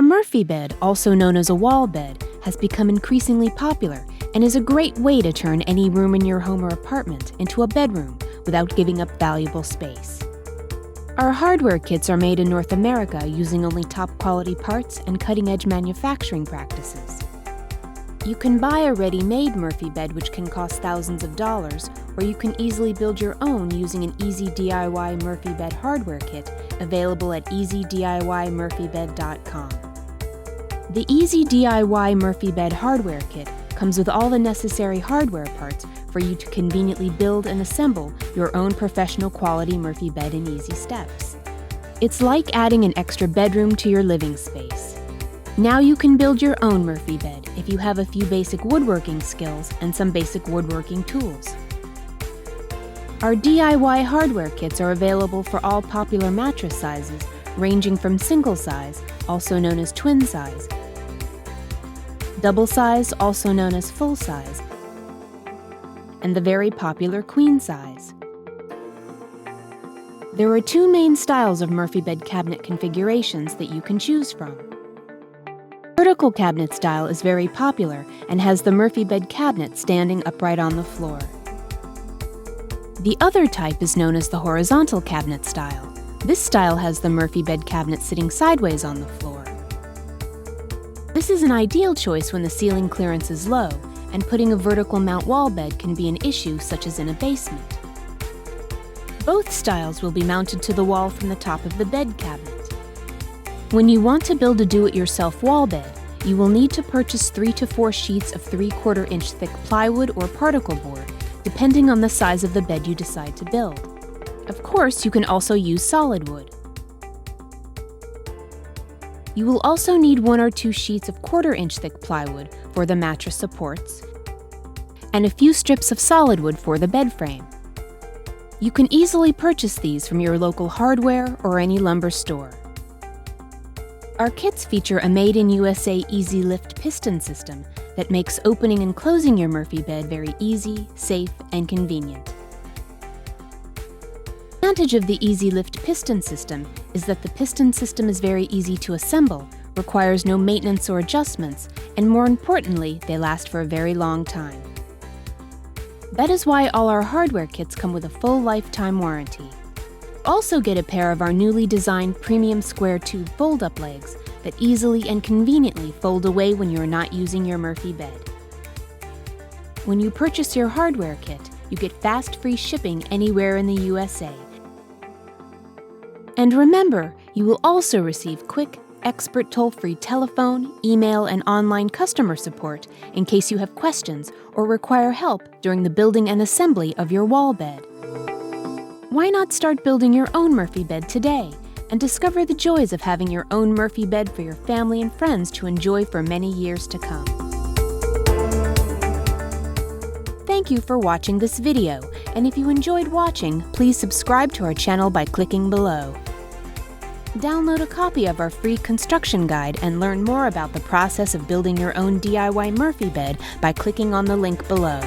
A Murphy bed, also known as a wall bed, has become increasingly popular and is a great way to turn any room in your home or apartment into a bedroom without giving up valuable space. Our hardware kits are made in North America using only top-quality parts and cutting-edge manufacturing practices. You can buy a ready-made Murphy bed which can cost thousands of dollars, or you can easily build your own using an easy DIY Murphy bed hardware kit available at easydiymurphybed.com. The Easy DIY Murphy bed hardware kit comes with all the necessary hardware parts for you to conveniently build and assemble your own professional quality Murphy bed in easy steps. It's like adding an extra bedroom to your living space. Now you can build your own Murphy bed if you have a few basic woodworking skills and some basic woodworking tools. Our DIY hardware kits are available for all popular mattress sizes, ranging from single size, also known as twin size, double size, also known as full size, and the very popular queen size. There are two main styles of Murphy bed cabinet configurations that you can choose from. Vertical cabinet style is very popular and has the Murphy bed cabinet standing upright on the floor. The other type is known as the horizontal cabinet style. This style has the Murphy bed cabinet sitting sideways on the floor. This is an ideal choice when the ceiling clearance is low, and putting a vertical mount wall bed can be an issue, such as in a basement. Both styles will be mounted to the wall from the top of the bed cabinet. When you want to build a do-it-yourself wall bed, you will need to purchase 3 to 4 sheets of 3/4 inch thick plywood or particle board, depending on the size of the bed you decide to build. Of course, you can also use solid wood. You will also need 1 or 2 sheets of 1/4 inch thick plywood for the mattress supports, and a few strips of solid wood for the bed frame. You can easily purchase these from your local hardware or any lumber store. Our kits feature a made-in-USA Easy Lift piston system that makes opening and closing your Murphy bed very easy, safe, and convenient. The advantage of the Easy Lift piston system is that the piston system is very easy to assemble, requires no maintenance or adjustments, and more importantly, they last for a very long time. That is why all our hardware kits come with a full lifetime warranty. Also get a pair of our newly designed premium square tube fold-up legs that easily and conveniently fold away when you're not using your Murphy bed. When you purchase your hardware kit, you get fast free shipping anywhere in the USA. And remember, you will also receive quick, expert toll-free telephone, email, and online customer support in case you have questions or require help during the building and assembly of your wall bed. Why not start building your own Murphy bed today and discover the joys of having your own Murphy bed for your family and friends to enjoy for many years to come. Thank you for watching this video, and if you enjoyed watching, please subscribe to our channel by clicking below. Download a copy of our free construction guide and learn more about the process of building your own DIY Murphy bed by clicking on the link below.